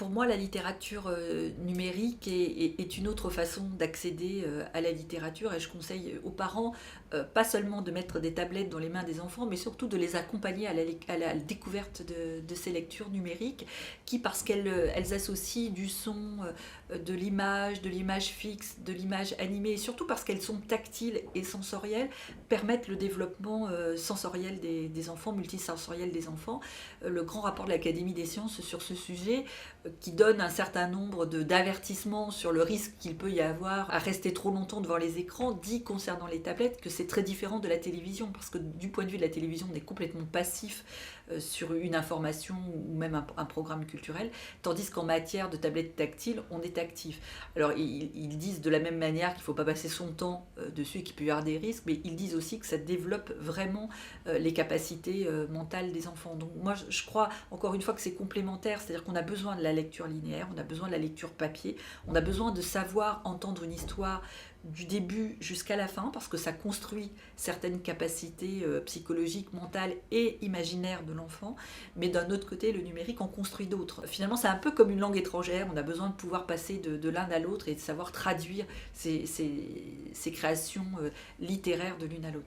Pour moi, la littérature numérique est une autre façon d'accéder à la littérature et je conseille aux parents pas seulement de mettre des tablettes dans les mains des enfants, mais surtout de les accompagner à la découverte de ces lectures numériques qui, parce qu'elles associent du son, de l'image fixe, de l'image animée et surtout parce qu'elles sont tactiles et sensorielles, permettent le développement sensoriel des enfants, multisensoriel des enfants. Le grand rapport de l'Académie des sciences sur ce sujet qui donne un certain nombre d'avertissements sur le risque qu'il peut y avoir à rester trop longtemps devant les écrans, dit concernant les tablettes que c'est très différent de la télévision, parce que du point de vue de la télévision, on est complètement passif sur une information ou même un programme culturel, tandis qu'en matière de tablettes tactiles, on est actif. Alors ils disent de la même manière qu'il ne faut pas passer son temps dessus et qu'il peut y avoir des risques, mais ils disent aussi que ça développe vraiment les capacités mentales des enfants. Donc moi je crois encore une fois que c'est complémentaire, c'est-à-dire qu'on a besoin de la lecture linéaire, on a besoin de la lecture papier, on a besoin de savoir entendre une histoire du début jusqu'à la fin parce que ça construit certaines capacités psychologiques, mentales et imaginaires de l'enfant, mais d'un autre côté le numérique en construit d'autres. Finalement c'est un peu comme une langue étrangère, on a besoin de pouvoir passer de l'un à l'autre et de savoir traduire ces créations littéraires de l'une à l'autre.